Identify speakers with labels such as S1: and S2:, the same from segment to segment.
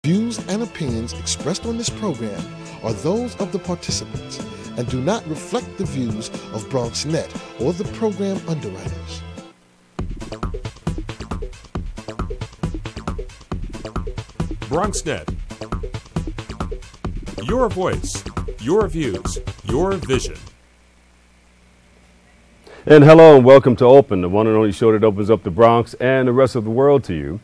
S1: Views and opinions expressed on this program are those of the participants and do not reflect the views of BronxNet or the program underwriters.
S2: BronxNet. Your voice, your views, your vision.
S3: And hello and welcome to Open, the one and only show that opens up the Bronx and the rest of the world to you.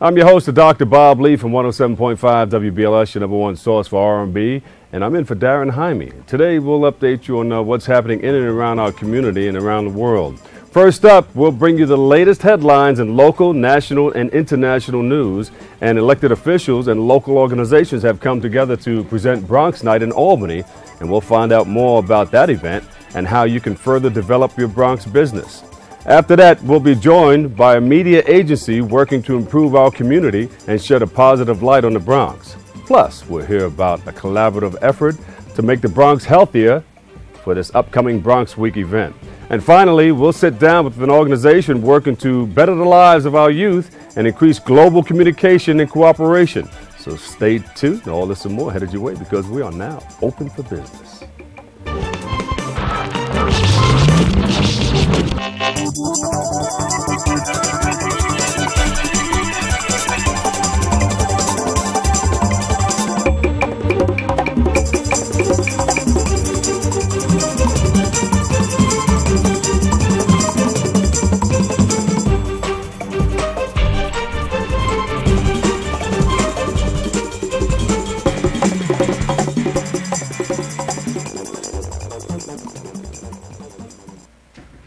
S3: I'm your host, Dr. Bob Lee from 107.5 WBLS, your number one source for R&B, and I'm in for Darren Jaime. Today we'll update you on what's happening in and around our community and around the world. First up, we'll bring you the latest headlines in local, national, and international news. And elected officials and local organizations have come together to present Bronx Night in Albany, and we'll find out more about that event and how you can further develop your Bronx business. After that, we'll be joined by a media agency working to improve our community and shed a positive light on the Bronx. Plus, we'll hear about a collaborative effort to make the Bronx healthier for this upcoming Bronx Week event. And finally, we'll sit down with an organization working to better the lives of our youth and increase global communication and cooperation. So stay tuned. All this and more headed your way because we are now open for business.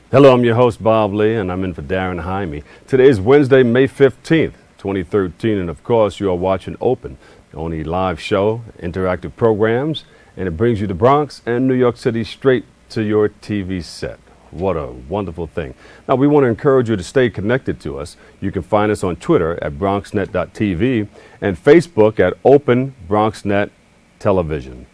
S3: Hello, I'm your host, Bob Lee, and I'm in for Darren Jaime. Today is Wednesday, May 15th, 2013, and of course, you are watching Open, the only live show, interactive programs, and it brings you the Bronx and New York City straight to your TV set. What a wonderful thing. Now, we want to encourage you to stay connected to us. You can find us on Twitter at BronxNet.tv and Facebook at Open BronxNet Television.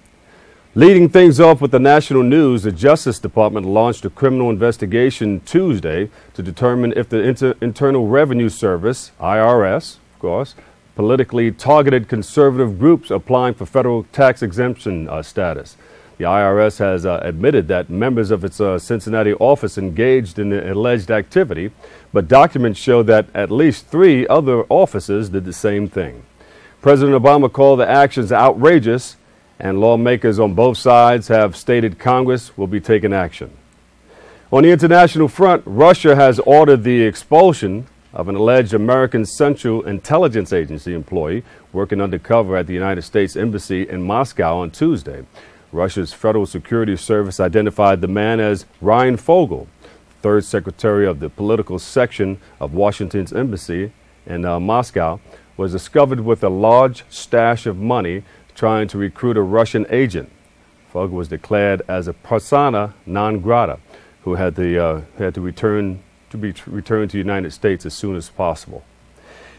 S3: Leading things off with the national news, the Justice Department launched a criminal investigation Tuesday to determine if the Internal Revenue Service, IRS, of course, politically targeted conservative groups applying for federal tax exemption status. The IRS has admitted that members of its Cincinnati office engaged in the alleged activity, but documents show that at least 3 other offices did the same thing. President Obama called the actions outrageous, and lawmakers on both sides have stated Congress will be taking action. On the international front, Russia has ordered the expulsion of an alleged American Central Intelligence Agency employee working undercover at the United States Embassy in Moscow on Tuesday. Russia's Federal Security Service identified the man as Ryan Fogel, third secretary of the political section of Washington's embassy in Moscow, was discovered with a large stash of money trying to recruit a Russian agent. Fogel was declared as a persona non grata who had to return to the United States as soon as possible.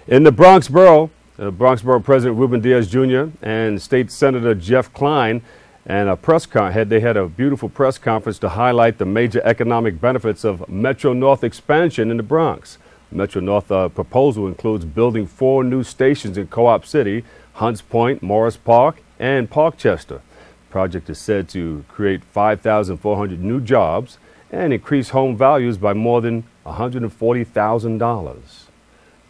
S3: In the Bronx Borough, President Ruben Diaz Jr. and State Senator Jeff Klein and they had a beautiful press conference to highlight the major economic benefits of Metro North expansion in the Bronx. Metro North proposal includes building 4 new stations in Co-op City, Hunts Point, Morris Park, and Parkchester. The project is said to create 5,400 new jobs and increase home values by more than $140,000.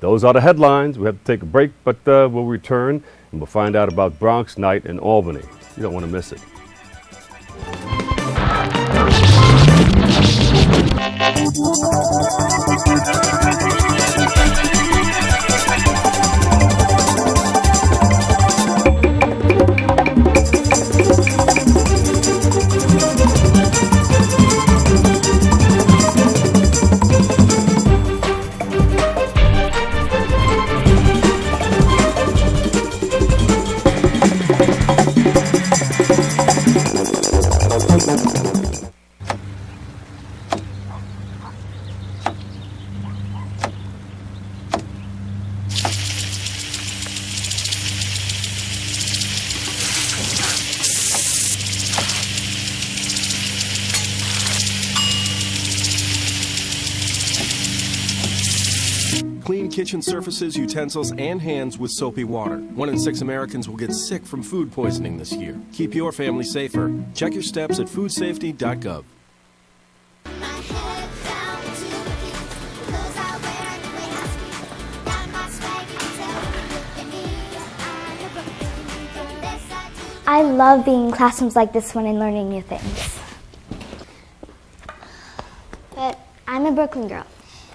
S3: Those are the headlines. We have to take a break, but we'll return and we'll find out about Bronx Night in Albany. You don't want to miss it.
S4: kitchen surfaces, utensils, and hands with soapy water. 1 in 6 Americans will get sick from food poisoning this year. Keep your family safer. Check your steps at foodsafety.gov.
S5: I love being in classrooms like this one and learning new things. But I'm a Brooklyn girl,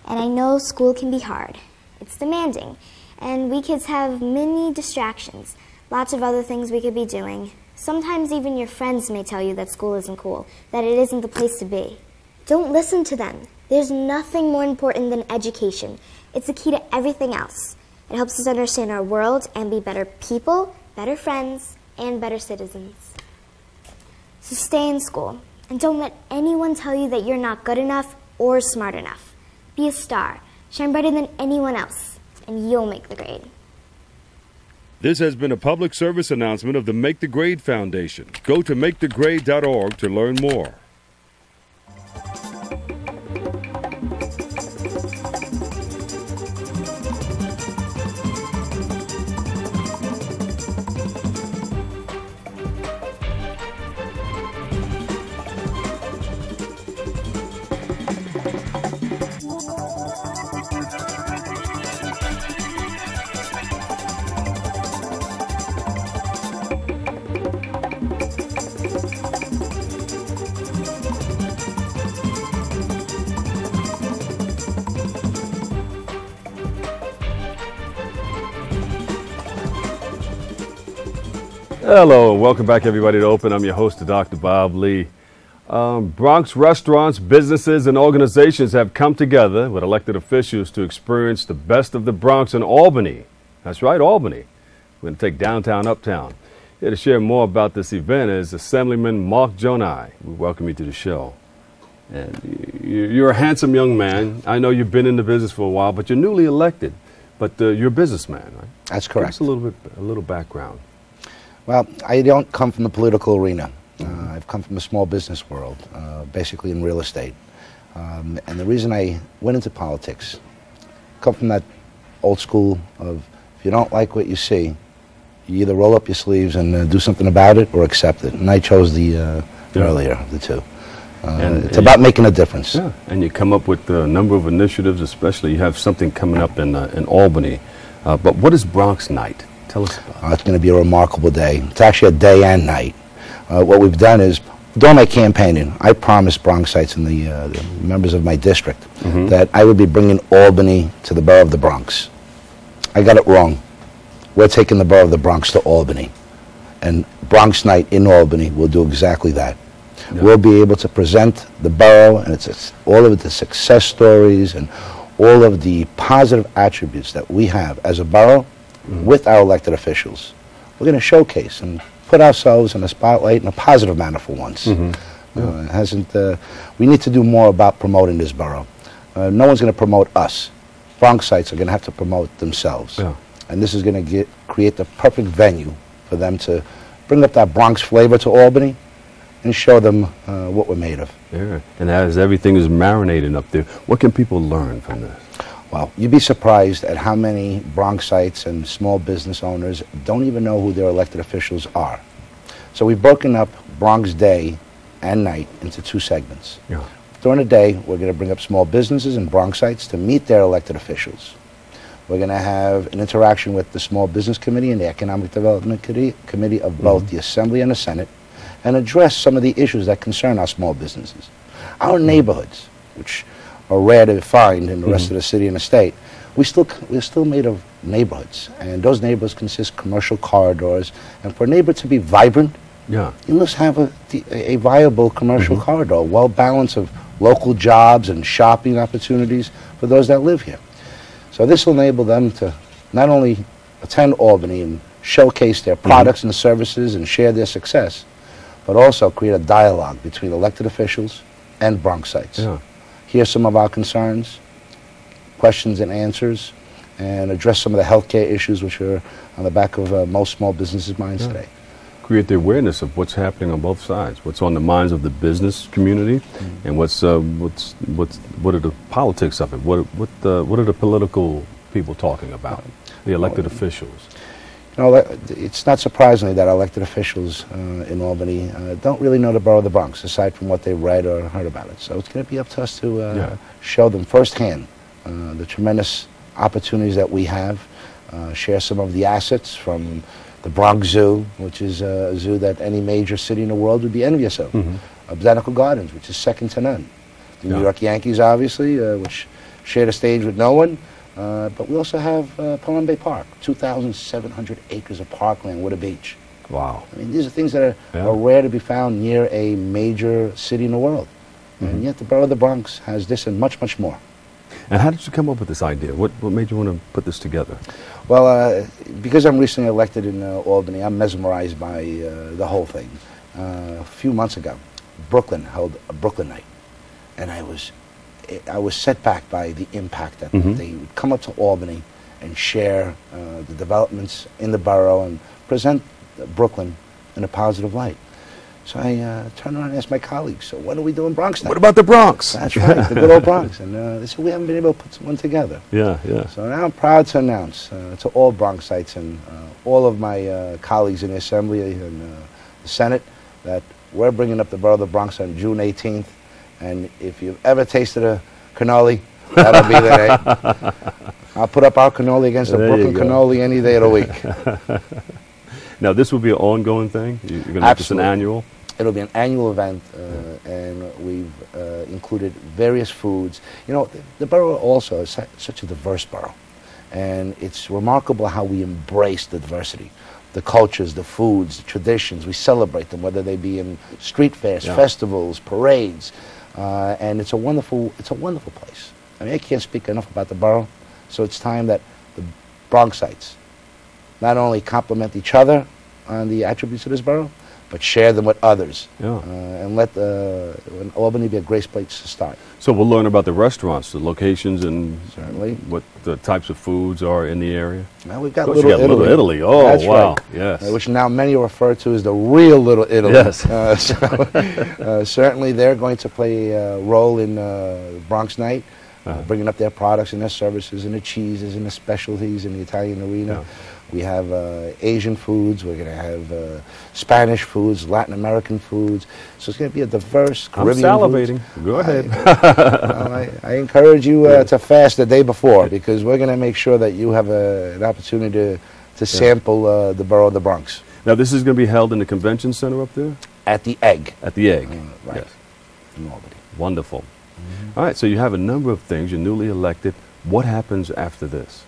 S5: and I know school can be hard. It's demanding, and we kids have many distractions, lots of other things we could be doing. Sometimes even your friends may tell you that school isn't cool, that it isn't the place to be. Don't listen to them. There's nothing more important than education. It's the key to everything else. It helps us understand our world and be better people, better friends, and better citizens. So stay in school, and don't let anyone tell you that you're not good enough or smart enough. Be a star, shine brighter than anyone else, and you'll make the grade.
S3: This has been a public service announcement of the Make the Grade Foundation. Go to makethegrade.org to learn more. Hello and welcome back everybody to Open. I'm your host, Dr. Bob Lee. Bronx restaurants, businesses, and organizations have come together with elected officials to experience the best of the Bronx and Albany. That's right, Albany. We're going to take downtown, uptown. Here to share more about this event is Assemblyman Mark Gjonaj. We welcome you to the show. And you're a handsome young man. I know you've been in the business for a while, but you're newly elected. But you're a businessman, right?
S6: That's correct.
S3: Give us a little background.
S6: Well, I don't come from the political arena. I've come from the small business world, basically in real estate. And the reason I went into politics, come from that old school of if you don't like what you see, you either roll up your sleeves and do something about it or accept it. And I chose the earlier of the two. It's about making a difference.
S3: Yeah, and you come up with a number of initiatives, especially you have something coming up in Albany. But what is Bronx Night? Tell us about it.
S6: It's going to be a remarkable day. It's actually a day and night. What we've done is, during my campaigning, I promised Bronxites and the members of my district that I would be bringing Albany to the borough of the Bronx. I got it wrong. We're taking the borough of the Bronx to Albany. And Bronx Night in Albany will do exactly that. Yeah. We'll be able to present the borough and all of the success stories and all of the positive attributes that we have as a borough with our elected officials. We're going to showcase and put ourselves in the spotlight in a positive manner for once. We need to do more about promoting this borough. No one's going to promote us. Bronxites are going to have to promote themselves. Yeah. And this is going to create the perfect venue for them to bring up that Bronx flavor to Albany and show them what we're made of.
S3: Yeah. And as everything is marinating up there, what can people learn from this?
S6: Well, you'd be surprised at how many Bronxites and small business owners don't even know who their elected officials are. So we've broken up Bronx Day and Night into two segments. Yeah. During the day, we're going to bring up small businesses and Bronxites to meet their elected officials. We're going to have an interaction with the Small Business Committee and the Economic Development Committee of both the Assembly and the Senate and address some of the issues that concern our small businesses. Our neighborhoods, which are rare to find in the rest of the city and the state, we're still made of neighborhoods, and those neighborhoods consist of commercial corridors. And for a neighborhood to be vibrant, you must have a viable commercial corridor, well balanced of local jobs and shopping opportunities for those that live here. So this will enable them to not only attend Albany and showcase their products and services and share their success, but also create a dialogue between elected officials and Bronxites. Yeah. Hear some of our concerns, questions and answers, and address some of the healthcare issues which are on the back of most small businesses' minds today.
S3: Create the awareness of what's happening on both sides, what's on the minds of the business community, and what are the politics of it? What are the political people talking about, the elected officials?
S6: You know, it's not surprisingly that elected officials in Albany don't really know the borough of the Bronx, aside from what they've read or heard about it. So it's going to be up to us to show them firsthand the tremendous opportunities that we have, share some of the assets from the Bronx Zoo, which is a zoo that any major city in the world would be envious of. Botanical Gardens, which is second to none. The New York Yankees, obviously, which share the stage with no one. But we also have Pelham Bay Park, 2,700 acres of parkland with a beach.
S3: Wow.
S6: I mean, these are things that are rare to be found near a major city in the world. And yet the borough of the Bronx has this and much, much more.
S3: And how did you come up with this idea? What made you want to put this together?
S6: Well, because I'm recently elected in Albany, I'm mesmerized by the whole thing. A few months ago, Brooklyn held a Brooklyn Night, and I was set back by the impact that they would come up to Albany and share the developments in the borough and present Brooklyn in a positive light. So I turned around and asked my colleagues, so what are we doing Bronx Night?
S3: What about the Bronx?
S6: That's right, the good old Bronx. And they said, we haven't been able to put one together.
S3: Yeah.
S6: So now I'm proud to announce to all Bronxites and all of my colleagues in the Assembly and the Senate that we're bringing up the borough of the Bronx on June 18th. And if you've ever tasted a cannoli, that'll be the day. I'll put up our cannoli against the Brooklyn cannoli any day of the week.
S3: Now, this will be an ongoing thing? You're going to make this an annual?
S6: It'll be an annual event, and we've included various foods. You know, the borough also is such a diverse borough, and it's remarkable how we embrace the diversity. The cultures, the foods, the traditions, we celebrate them, whether they be in street fairs, festivals, parades. And it's a wonderful place. I mean, I can't speak enough about the borough, so it's time that the Bronxites not only compliment each other on the attributes of this borough, but share them with others. And let Albany be a great place to start.
S3: So we'll learn about the restaurants, the locations, and
S6: certainly
S3: what the types of foods are in the area.
S6: Now we've got Little Italy.
S3: Oh,
S6: that's
S3: wow.
S6: Right.
S3: Yes.
S6: Which now many refer to as the real Little Italy.
S3: Yes.
S6: Certainly they're going to play a role in Bronx Night, bringing up their products and their services and the cheeses and the specialties in the Italian arena. We have Asian foods, we're going to have Spanish foods, Latin American foods. So it's going to be a diverse Caribbean
S3: salivating.
S6: Foods.
S3: Go ahead.
S6: I encourage you to fast the day before, because we're going to make sure that you have an opportunity to sample the borough of the Bronx.
S3: Now, this is going to be held in the convention center up there?
S6: At the Egg.
S3: At the Egg.
S6: Right.
S3: Yes.
S6: In Albany.
S3: Wonderful. All right, so you have a number of things. You're newly elected. What happens after this?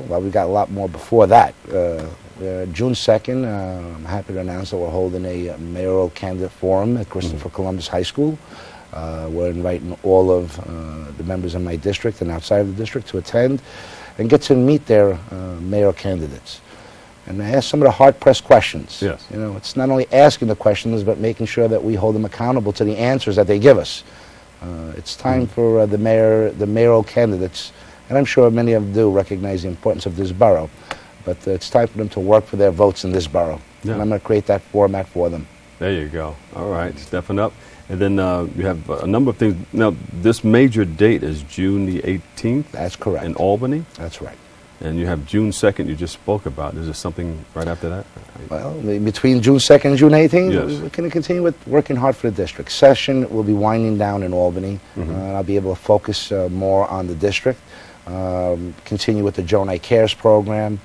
S6: Well, we've got a lot more before that. June 2nd, I'm happy to announce that we're holding a mayoral candidate forum at Christopher Columbus High School. We're inviting all of the members in my district and outside of the district to attend and get to meet their mayoral candidates. And I ask some of the hard-pressed questions.
S3: Yes.
S6: You know, it's not only asking the questions, but making sure that we hold them accountable to the answers that they give us. It's time for the mayoral candidates, and I'm sure many of them do recognize the importance of this borough, but it's time for them to work for their votes in this borough.
S3: Yeah.
S6: And I'm going to create that format for them.
S3: There you go. All right, stepping up. And then you have a number of things. Now, this major date is June the 18th?
S6: That's correct.
S3: In Albany?
S6: That's right.
S3: And you have June 2nd you just spoke about. Is there something right after that?
S6: Well, between June 2nd and June 18th,
S3: yes.
S6: we're going to continue with working hard for the district. Session will be winding down in Albany. I'll be able to focus more on the district, continue with the Joan I Cares program,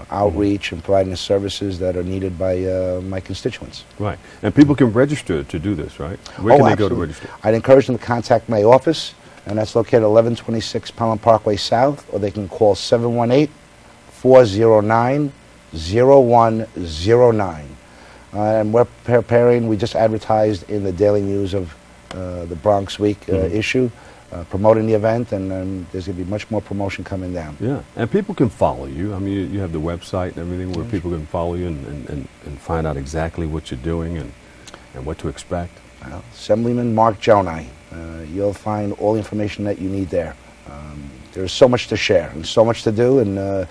S6: outreach and providing the services that are needed by my constituents.
S3: Right. And people can register to do this, right? Where can they go to register?
S6: I'd encourage them to contact my office, and that's located at 1126 Pelham Parkway South, or they can call 718-409-0109. And we're preparing, we just advertised in the Daily News of the Bronx Week issue, promoting the event, and there's going to be much more promotion coming down.
S3: Yeah, and people can follow you. I mean, you have the website and everything where people can follow you and find out exactly what you're doing and what to expect.
S6: Well, Assemblyman Mark Jonai, you'll find all the information that you need there. There's so much to share and so much to do, and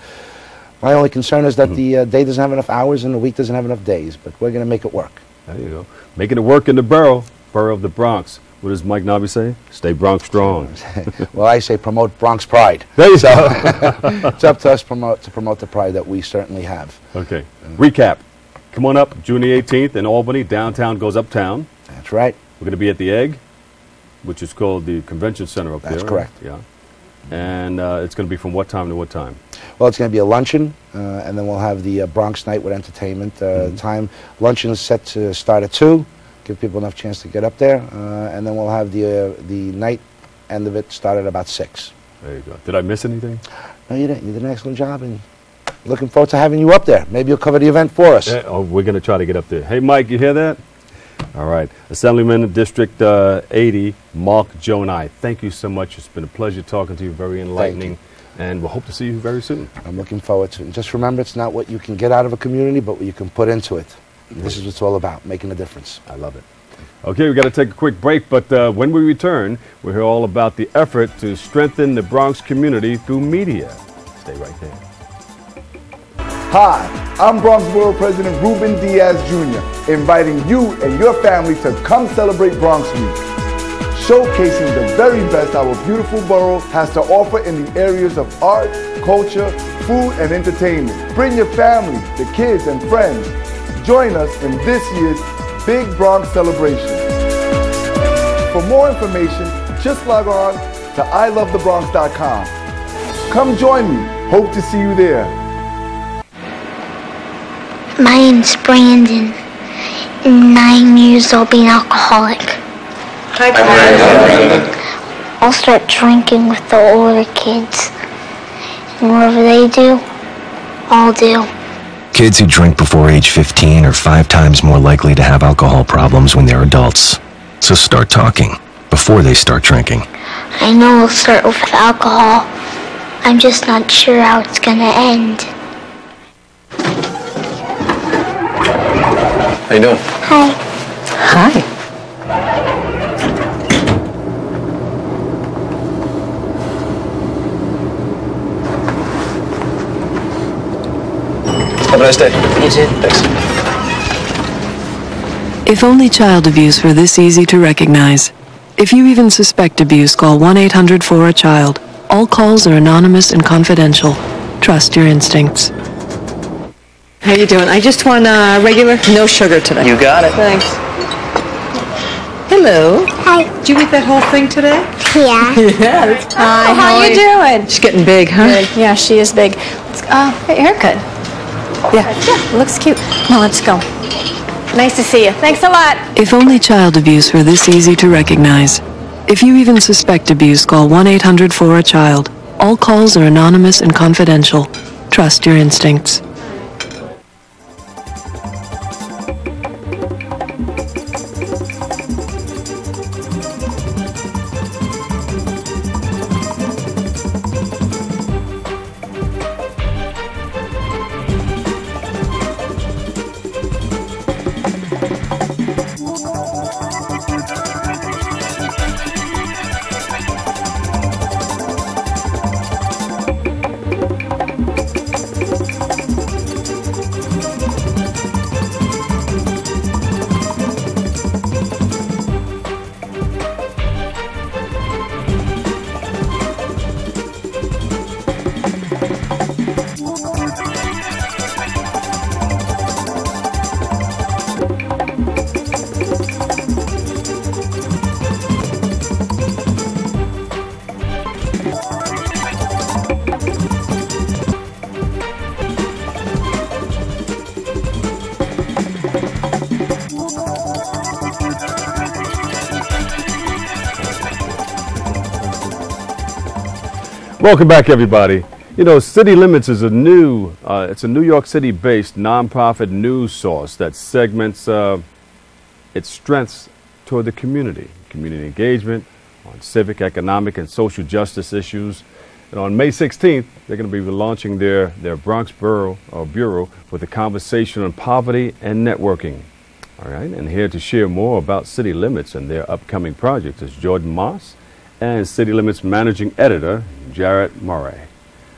S6: my only concern is that the day doesn't have enough hours and the week doesn't have enough days, but we're going to make it work.
S3: There you go. Making it work in the borough of the Bronx. What does Mike Nobby say? Stay Bronx strong.
S6: Well, I say promote Bronx pride.
S3: There you
S6: So it's up to us to promote the pride that we certainly have.
S3: Okay. Recap. Come on up, June the 18th in Albany. Downtown goes uptown.
S6: That's right.
S3: We're going to be at the Egg, which is called the Convention Center up there.
S6: That's correct.
S3: Yeah. And it's going to be from what time to what time?
S6: Well, it's going to be a luncheon, and then we'll have the Bronx Night with entertainment. Time luncheon is set to start at 2, give people enough chance to get up there, and then we'll have the night end of it start at about 6.
S3: There you go. Did I miss anything?
S6: No, you didn't. You did an excellent job, and looking forward to having you up there. Maybe you'll cover the event for us.
S3: Yeah, oh, we're going to try to get up there. Hey, Mike, you hear that? All right. Assemblyman of District 80, Mark Gjonaj, thank you so much. It's been a pleasure talking to you. Very enlightening. And we'll hope to see you very soon.
S6: I'm looking forward to it. And just remember, it's not what you can get out of a community, but what you can put into it. This is what it's all about, making a difference.
S3: I love it. Okay, we've got to take a quick break, but when we return, we'll hear all about the effort to strengthen the Bronx community through media. Stay right there.
S7: Hi, I'm Bronx Borough President Ruben Diaz Jr., inviting you and your family to come celebrate Bronx Week, showcasing the very best our beautiful borough has to offer in the areas of art, culture, food, and entertainment. Bring your family, the kids, and friends. Join us in this year's Big Bronx celebration. For more information, just log on to ilovethebronx.com. Come join me. Hope to see you there.
S8: My name's Brandon. 9 years old, being alcoholic.
S9: Hi, Brandon.
S8: I'll start drinking with the older kids. And whatever they do, I'll do.
S10: Kids who drink before age 15 are 5 times more likely to have alcohol problems when they're adults. So start talking before they start drinking.
S8: I know we'll start with alcohol. I'm just not sure how it's gonna end.
S10: How you doing?
S8: Hi.
S9: Hi.
S10: Have a nice day.
S9: You too.
S10: Thanks.
S11: If only child abuse were this easy to recognize. If you even suspect abuse, call 1-800-4-A-CHILD. All calls are anonymous and confidential. Trust your instincts.
S9: How you doing? I just want regular, no sugar today.
S10: You got it.
S9: Thanks. Hello.
S8: Hi.
S9: Did you eat that whole thing today?
S8: Yeah.
S9: Yes.
S12: Hi, how you doing?
S9: She's getting big, huh?
S12: Good. Yeah, she is big. Haircut.
S9: Yeah.
S12: Yeah, looks cute. Now let's go. Nice to see you. Thanks a lot.
S11: If only child abuse were this easy to recognize. If you even suspect abuse, call 1-800-4-A-CHILD. All calls are anonymous and confidential. Trust your instincts.
S3: Welcome back, everybody. You know, City Limits is it's a New York City-based nonprofit news source that segments its strengths toward the community engagement, on civic, economic, and social justice issues. And on May 16th, they're going to be relaunching their Bronx Bureau with a conversation on poverty and networking. All right, and here to share more about City Limits and their upcoming projects is Jordan Moss and City Limits Managing Editor, Jarrett Murray.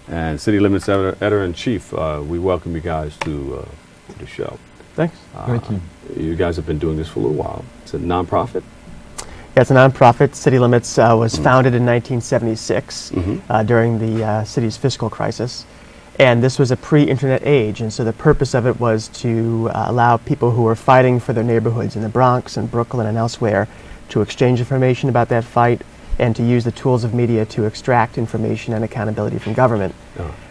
S3: And City Limits Editor-in-Chief, we welcome you guys to the show.
S13: Thanks. Thank you.
S3: You guys have been doing this for a little while. It's a nonprofit?
S13: It's a nonprofit. City Limits was founded in 1976 during the city's fiscal crisis. And this was a pre-internet age, and so the purpose of it was to allow people who were fighting for their neighborhoods in the Bronx and Brooklyn and elsewhere to exchange information about that fight and to use the tools of media to extract information and accountability from government.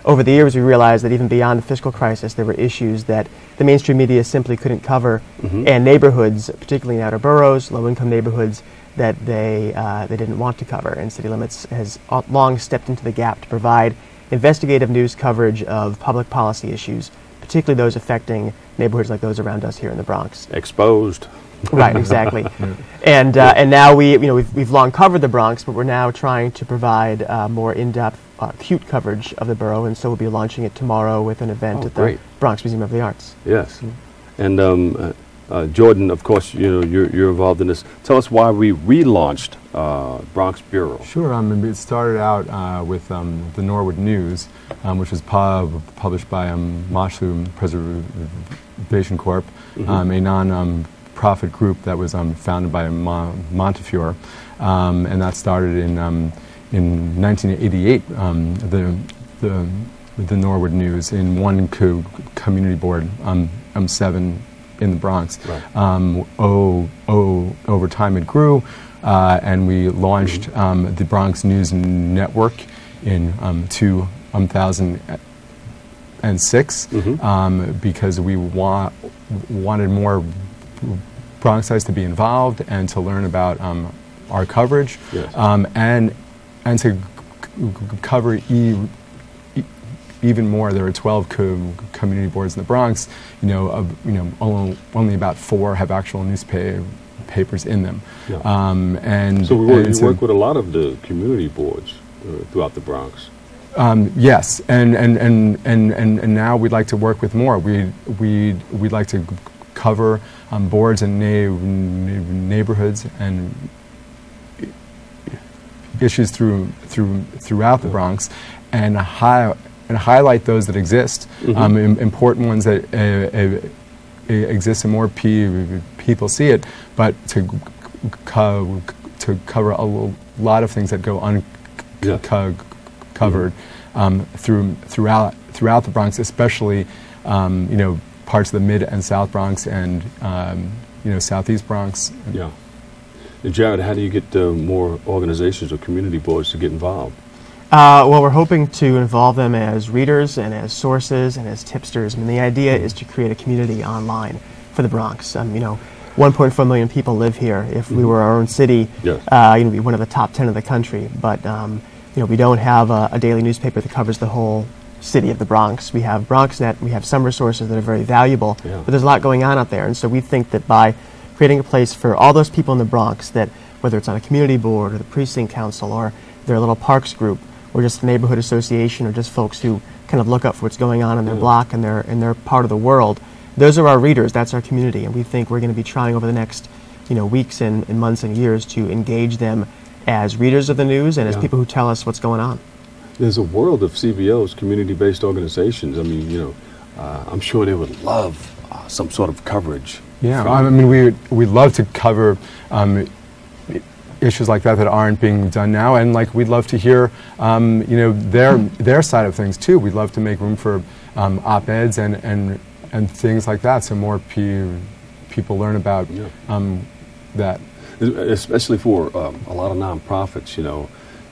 S13: Over the years, we realized that even beyond the fiscal crisis, there were issues that the mainstream media simply couldn't cover, and neighborhoods, particularly in outer boroughs, low-income neighborhoods, that they didn't want to cover. And City Limits has long stepped into the gap to provide investigative news coverage of public policy issues, particularly those affecting neighborhoods like those around us here in the Bronx.
S3: Exposed.
S13: Right, exactly. And now we've long covered the Bronx, but we're now trying to provide more in-depth, acute coverage of the borough, and so we'll be launching it tomorrow with an event at the Bronx Museum of the Arts.
S3: Yes. And Jordan, of course, you're involved in this. Tell us why we relaunched Bronx Bureau.
S14: Sure. It started out with the Norwood News, which was published by Moshlu Preservation Corp, a non-profit group that was founded by Montefiore, and that started in 1988. The Norwood News in one community board, 7 in the Bronx. Right. Over time it grew, and we launched the Bronx News Network in 2006 because we wanted more Bronxites to be involved and to learn about our coverage, and to cover even more. There are 12 community boards in the Bronx. Only about 4 have actual newspapers in them. And
S3: so you work with a lot of the community boards throughout the Bronx.
S14: Yes, and now we'd like to work with more. We'd like to cover boards and neighborhoods and issues throughout the Bronx, and highlight those that exist, important ones that exist and more people see it, but to cover a lot of things that go uncovered throughout the Bronx, especially parts of the Mid and South Bronx and Southeast Bronx.
S3: Yeah. And Jared, how do you get more organizations or community boards to get involved?
S13: Well, we're hoping to involve them as readers and as sources and as tipsters. I mean, the idea is to create a community online for the Bronx. 1.4 million people live here. If we were our own city, we'd be one of the top 10 of the country. But we don't have a daily newspaper that covers the whole city of the Bronx. We have BronxNet. We have some resources that are very valuable, but there's a lot going on out there. And so we think that by creating a place for all those people in the Bronx, that whether it's on a community board or the precinct council or their little parks group, or just a neighborhood association, or just folks who kind of look up for what's going on in their block and their part of the world. Those are our readers. That's our community, and we think we're going to be trying over the next, weeks and months and years to engage them as readers of the news and as people who tell us what's going on.
S3: There's a world of CBOs, community-based organizations. I mean, I'm sure they would love some sort of coverage.
S14: Yeah, we'd love to cover issues like that aren't being done now, and we'd love to hear their side of things too. We'd love to make room for op-eds and things like that, so more people learn about that.
S3: Especially for a lot of nonprofits,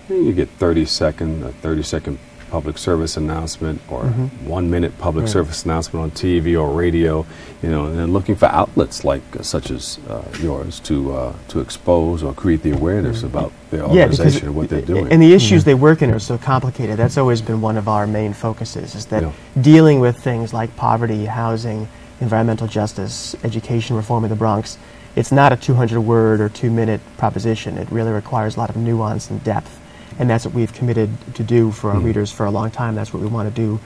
S3: you get 30-second public service announcement or 1-minute public service announcement on TV or radio, and then looking for outlets such as yours to expose or create the awareness about their organization and what they're doing.
S13: And the issues they work in are so complicated. That's always been one of our main focuses, is that dealing with things like poverty, housing, environmental justice, education reform in the Bronx, it's not a 200-word or 2-minute proposition. It really requires a lot of nuance and depth. And that's what we've committed to do for our readers for a long time. That's what we want to do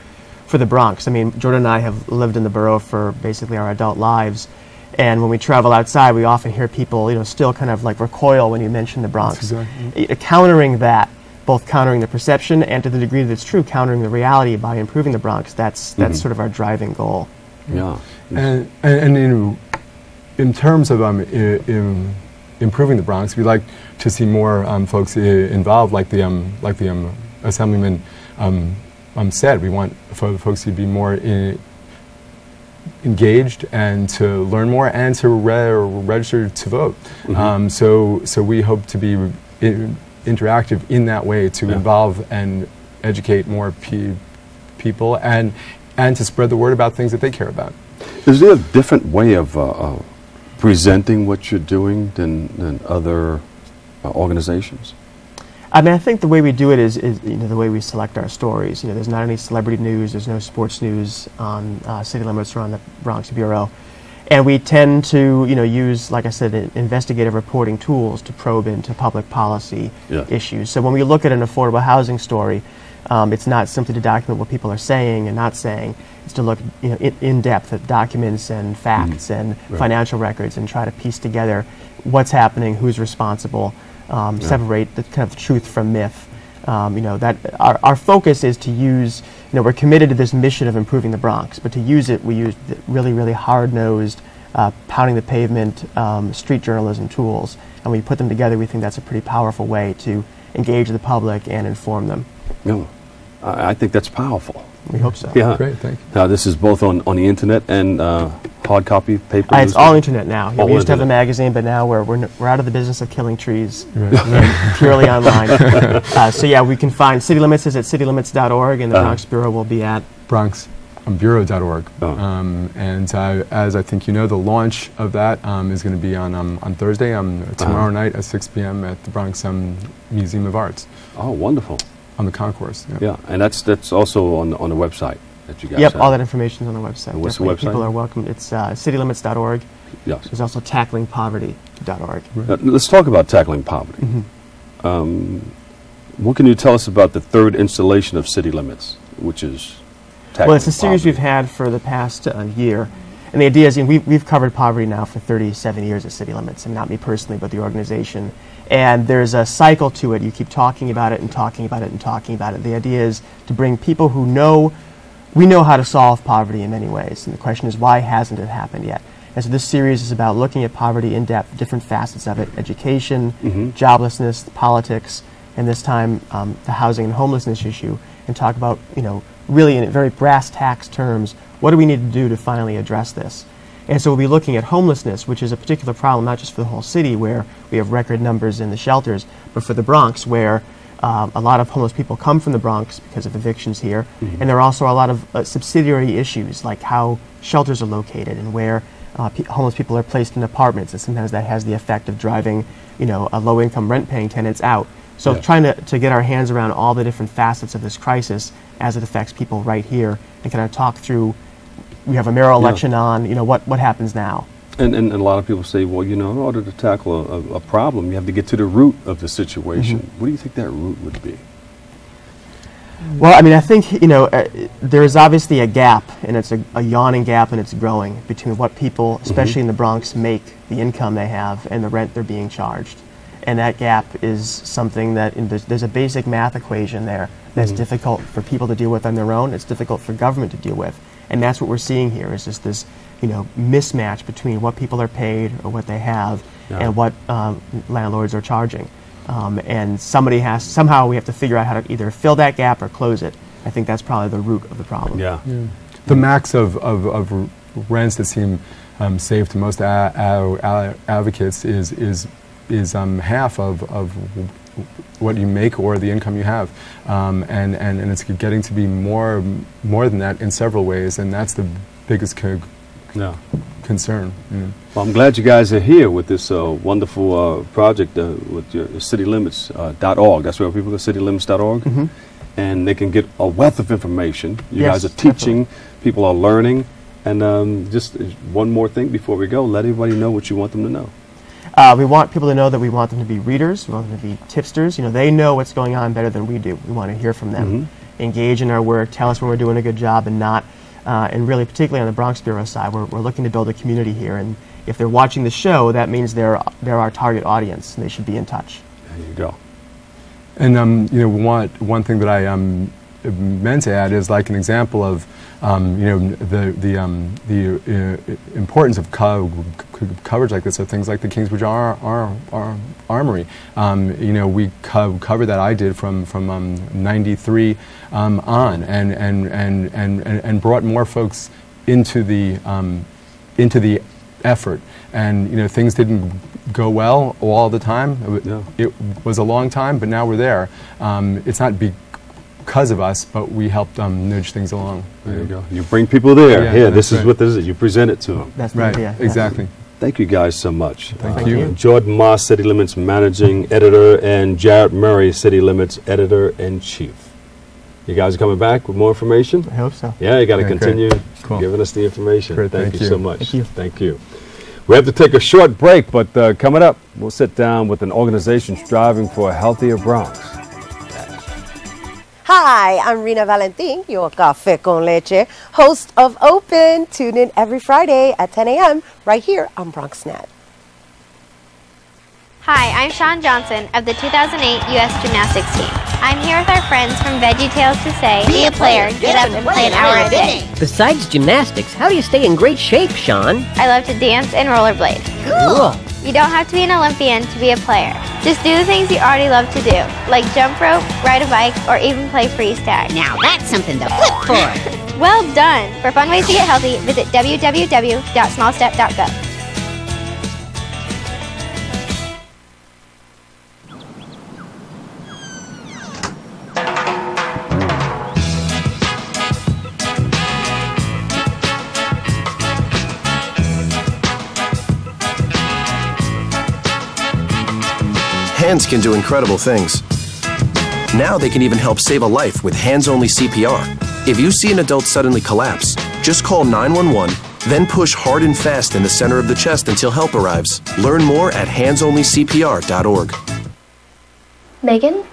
S13: for the Bronx. I mean, Jordan and I have lived in the borough for basically our adult lives. And when we travel outside, we often hear people, still kind of recoil when you mention the Bronx. Countering that, both countering the perception and to the degree that it's true, countering the reality by improving the Bronx, that's sort of our driving goal.
S14: Yeah. And in terms of improving the Bronx. We'd like to see more folks involved, like the Assemblyman said. We want folks to be more engaged and to learn more and to register to vote. So we hope to be interactive in that way, to involve and educate more people and to spread the word about things that they care about.
S3: Is there a different way of presenting what you're doing than other organizations?
S13: I mean, I think the way we do it is the way we select our stories. There's not any celebrity news, there's no sports news on City Limits or on the Bronx Bureau. And we tend to, use, like I said, investigative reporting tools to probe into public policy issues. So when we look at an affordable housing story, it's not simply to document what people are saying and not saying. It's to look, in depth at documents and facts and financial records and try to piece together what's happening, who's responsible, separate the kind of truth from myth. That our focus is to use. We're committed to this mission of improving the Bronx, but to use it, we use really, really hard-nosed, pounding the pavement, street journalism tools, and when we put them together, we think that's a pretty powerful way to engage the public and inform them.
S3: No, I think that's powerful.
S13: We hope so.
S3: Yeah.
S14: Great, thank you.
S3: Now, this is both on the internet and hard copy paper?
S13: It's all internet now. We used to have a magazine, but now we're out of the business of killing trees. Right. Purely online. So yeah, we can find City Limits is at citylimits.org, and the Bronx Bureau will be at
S14: BronxBureau.org. And as I think you know, the launch of that is going to be on Thursday, tomorrow night at 6 p.m. at the Bronx Museum of Arts.
S3: Oh, wonderful.
S14: On the concourse.
S3: Yeah, and that's also on the website that you guys
S13: have.
S3: Yep,
S13: all that information is on the website.
S3: And what's the website?
S13: People are welcome. It's citylimits.org.
S3: Yes.
S13: There's also tacklingpoverty.org.
S3: Let's talk about tackling poverty. What can you tell us about the third installation of City Limits, which is tackling
S13: Well, it's a series we've had for the past year. And the idea is, we've covered poverty now for 37 years at City Limits, and not me personally, but the organization. And there's a cycle to it. You keep talking about it and talking about it and talking about it. The idea is to bring people who we know how to solve poverty in many ways. And the question is, why hasn't it happened yet? And so this series is about looking at poverty in depth, different facets of it: education, joblessness, politics, and this time the housing and homelessness issue, and talk about, really in very brass tacks terms, what do we need to do to finally address this? And so we'll be looking at homelessness, which is a particular problem not just for the whole city, where we have record numbers in the shelters, but for the Bronx, where a lot of homeless people come from the Bronx because of evictions here. And there are also a lot of subsidiary issues, like how shelters are located and where homeless people are placed in apartments, and sometimes that has the effect of driving, a low-income rent-paying tenants out. So trying to get our hands around all the different facets of this crisis as it affects people right here, and kind of talk through. We have a mayoral election on, what happens now.
S3: And a lot of people say, well, in order to tackle a problem, you have to get to the root of the situation. What do you think that root would be?
S13: Well, I mean, I think, there's obviously a gap, and it's a yawning gap, and it's growing, between what people, especially in the Bronx, make, the income they have, and the rent they're being charged. And that gap is something that, there's a basic math equation there that's difficult for people to deal with on their own. It's difficult for government to deal with. And that's what we're seeing here, is just this, mismatch between what people are paid or what they have and what landlords are charging. And somehow we have to figure out how to either fill that gap or close it. I think that's probably the root of the problem.
S14: The max of rents that seem safe to most advocates is half of what you make or the income you have, and it's getting to be more than that in several ways, and that's the biggest concern.
S3: Well, I'm glad you guys are here with this wonderful project with your citylimits.org. That's where people go, citylimits.org, and they can get a wealth of information. You guys are teaching, people are learning, and just one more thing before we go, let everybody know what you want them to know.
S13: We want people to know that we want them to be readers, we want them to be tipsters. They know what's going on better than we do. We want to hear from them. Engage in our work, tell us when we're doing a good job and not. And really, particularly on the Bronx Bureau side, we're looking to build a community here. And if they're watching the show, that means they're our target audience, and they should be in touch.
S3: There you go.
S14: And one thing that I meant to add is like an example of the importance of coverage like this are things like the Kingsbridge Armory. We covered that. I did from '93 on, and brought more folks into the effort. And things didn't go well all the time. It was a long time, but now we're there. It's not because of us, but we helped nudge things along.
S3: There you go. You bring people there.
S14: Yeah,
S3: Here, this is
S14: right.
S3: what this is. You present it to them.
S13: That's
S14: right.
S13: Yeah.
S14: Exactly.
S3: Thank you guys so much.
S14: Thank you.
S3: Jordan Moss, City Limits Managing Editor, and Jarrett Murray, City Limits Editor-in-Chief. You guys are coming back with more information?
S13: I hope so.
S3: Yeah, you got to continue
S14: Cool.
S3: giving us the information.
S14: Great,
S3: thank you so much.
S13: Thank you.
S3: Thank you. We have to take a short break, but coming up, we'll sit down with an organization striving for a healthier Bronx.
S15: Hi, I'm Rena Valentin, your Café con Leche, host of Open. Tune in every Friday at 10 a.m. right here on BronxNet.
S16: Hi, I'm Sean Johnson of the 2008 U.S. Gymnastics team. I'm here with our friends from VeggieTales to say, be a player, get up and play an hour a day.
S17: Besides gymnastics, how do you stay in great shape, Sean?
S16: I love to dance and rollerblade.
S17: Cool.
S16: You don't have to be an Olympian to be a player. Just do the things you already love to do, like jump rope, ride a bike, or even play freeze tag.
S17: Now that's something to flip for.
S16: Well done! For fun ways to get healthy, visit www.smallstep.gov.
S4: Hands can do incredible things. Now they can even help save a life with hands-only CPR. If you see an adult suddenly collapse, just call 911, then push hard and fast in the center of the chest until help arrives. Learn more at handsonlycpr.org.
S18: Megan,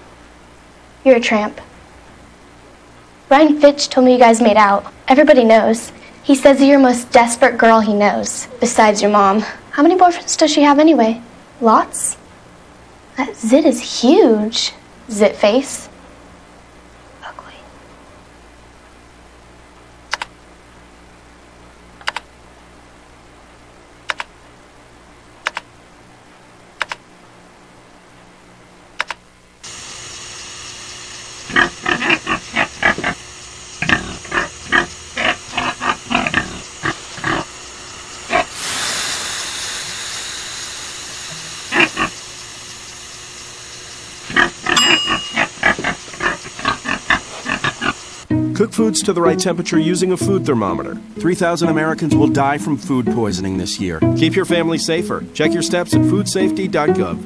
S18: you're a tramp. Brian Fitch told me you guys made out. Everybody knows. He says you're the most desperate girl he knows, besides your mom. How many boyfriends does she have anyway? Lots? That zit is huge. Zit face. Ugly.
S4: Cook foods to the right temperature using a food thermometer. 3,000 Americans will die from food poisoning this year. Keep your family safer. Check your steps at foodsafety.gov.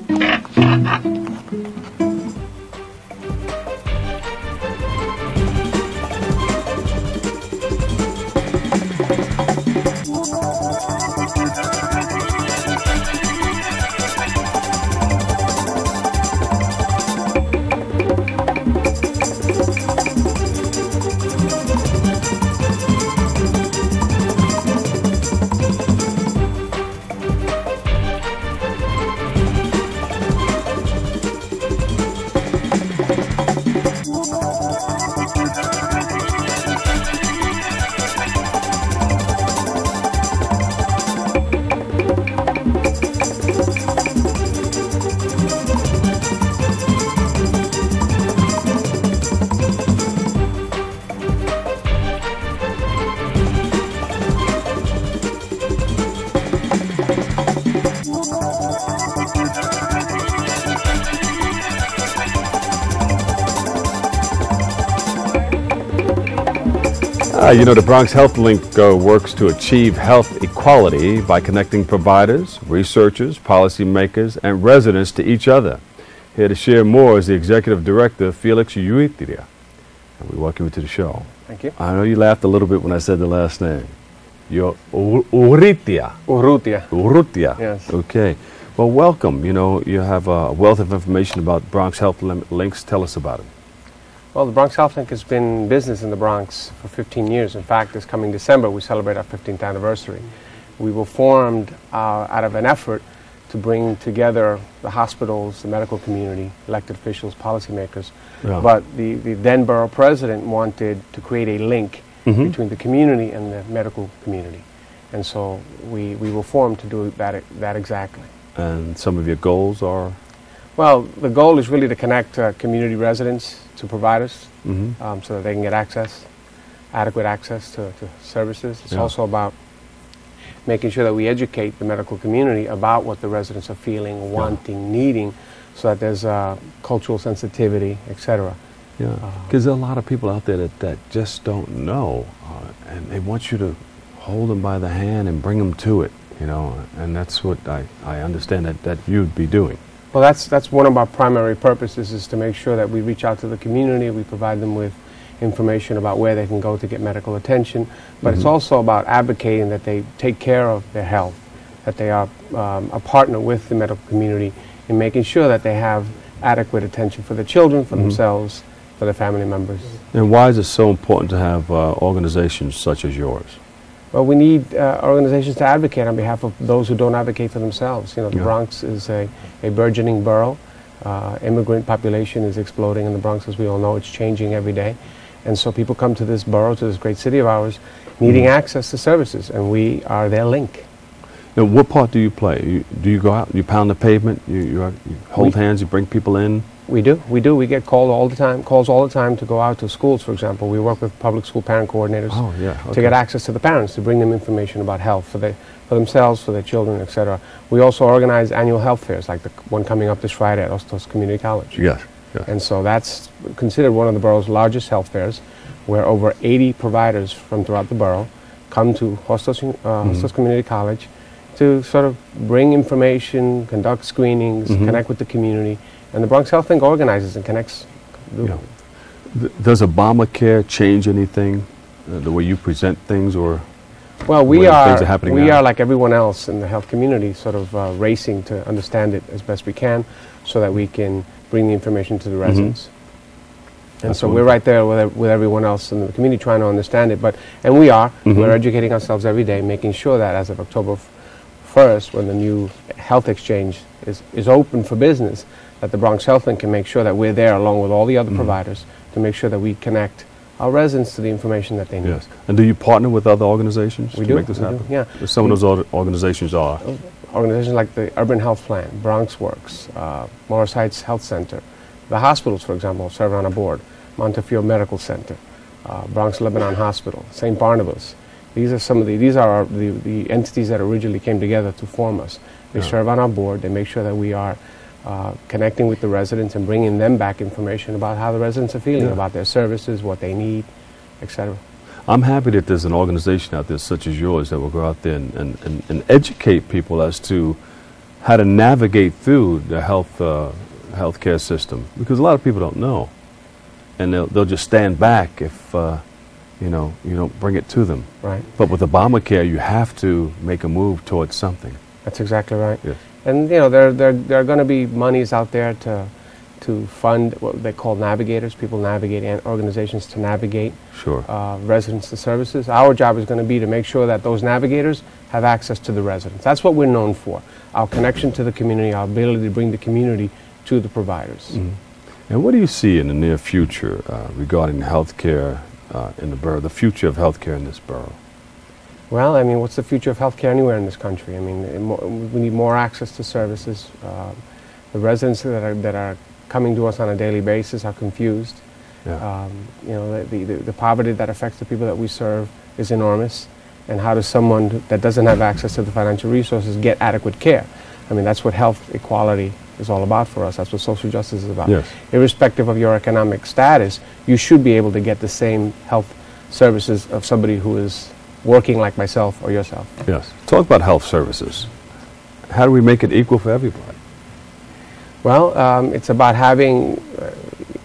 S3: The Bronx Health Link works to achieve health equality by connecting providers, researchers, policymakers, and residents to each other. Here to share more is the Executive Director, Felix Urrutia. And we welcome you to the show.
S19: Thank you.
S3: I know you laughed a little bit when I said the last name. You're Urrutia.
S19: Urrutia.
S3: Urrutia.
S19: Yes.
S3: Okay. Well, welcome. You have a wealth of information about Bronx Health Links. Tell us about it.
S19: Well, the Bronx Health Link has been in business in the Bronx for 15 years. In fact, this coming December, we celebrate our 15th anniversary. We were formed out of an effort to bring together the hospitals, the medical community, elected officials, policymakers.
S3: Yeah.
S19: But the then borough president wanted to create a link between the community and the medical community. And so we were formed to do that exactly.
S3: And some of your goals are?
S19: Well, the goal is really to connect community residents to providers so that they can get adequate access to services. It's also about making sure that we educate the medical community about what the residents are feeling, wanting, needing, so that there's cultural sensitivity, etc.
S3: Yeah, because there are a lot of people out there that just don't know, and they want you to hold them by the hand and bring them to it, you know, and that's what I understand that you'd be doing.
S19: Well, that's one of our primary purposes, is to make sure that we reach out to the community, we provide them with information about where they can go to get medical attention, but it's also about advocating that they take care of their health, that they are a partner with the medical community in making sure that they have adequate attention for the children, for themselves, for their family members.
S3: And why is it so important to have organizations such as yours?
S19: Well, we need organizations to advocate on behalf of those who don't advocate for themselves. You know, the Bronx is a burgeoning borough. Immigrant population is exploding in the Bronx, as we all know. It's changing every day. And so people come to this borough, to this great city of ours, needing access to services, and we are their link.
S3: Now, what part do you play? Do you go out, you pound the pavement, you hold hands, you bring people in?
S19: We do. We get calls all the time to go out to schools, for example. We work with public school parent coordinators to get access to the parents, to bring them information about health for themselves, for their children, etc. We also organize annual health fairs, like the one coming up this Friday at Hostos Community College.
S3: Yes.
S19: And so that's considered one of the borough's largest health fairs, where over 80 providers from throughout the borough come to Hostos Community College to sort of bring information, conduct screenings, connect with the community. And the Bronx Health Link organizes and connects.
S3: Does Obamacare change anything, the way you present things, or
S19: well, we are
S3: now?
S19: like everyone else in the health community, sort of racing to understand it as best we can, so that we can bring the information to the residents. And so we're right there with everyone else in the community trying to understand it. And we are. We're educating ourselves every day, making sure that as of October 1st, when the new health exchange is open for business, that the Bronx Health Link can make sure that we're there along with all the other providers to make sure that we connect our residents to the information that they need.
S3: Yes. And do you partner with other organizations to make this happen?
S19: Yeah.
S3: Some of those organizations are?
S19: Organizations like the Urban Health Plan, Bronx Works, Morris Heights Health Center, the hospitals, for example, serve on a board, Montefiore Medical Center, Bronx Lebanon Hospital, St. Barnabas. These are the entities that originally came together to form us. They serve on our board. They make sure that we are connecting with the residents and bringing them back information about how the residents are feeling about their services, what they need, etc.
S3: I'm happy that there's an organization out there such as yours that will go out there and educate people as to how to navigate through the healthcare system, because a lot of people don't know, and they'll just stand back if you don't bring it to them.
S19: Right.
S3: But with Obamacare, you have to make a move towards something.
S19: That's exactly right.
S3: Yes.
S19: And you know, there are going to be monies out there to fund what they call navigators, people navigating organizations to navigate residents to services. Our job is going to be to make sure that those navigators have access to the residents. That's what we're known for, our connection to the community, our ability to bring the community to the providers.
S3: And what do you see in the near future regarding healthcare in the borough, the future of healthcare in this borough?
S19: Well, I mean, what's the future of healthcare anywhere in this country? I mean, we need more access to services. The residents that are coming to us on a daily basis are confused.
S3: Yeah.
S19: You know, the poverty that affects the people that we serve is enormous. And how does someone that doesn't have access to the financial resources get adequate care? I mean, that's what health equality is all about for us. That's what social justice is about.
S3: Yes.
S19: Irrespective of your economic status, you should be able to get the same health services of somebody who is working like myself or yourself.
S3: Yes. Talk about health services. How do we make it equal for everybody?
S19: Well, it's about having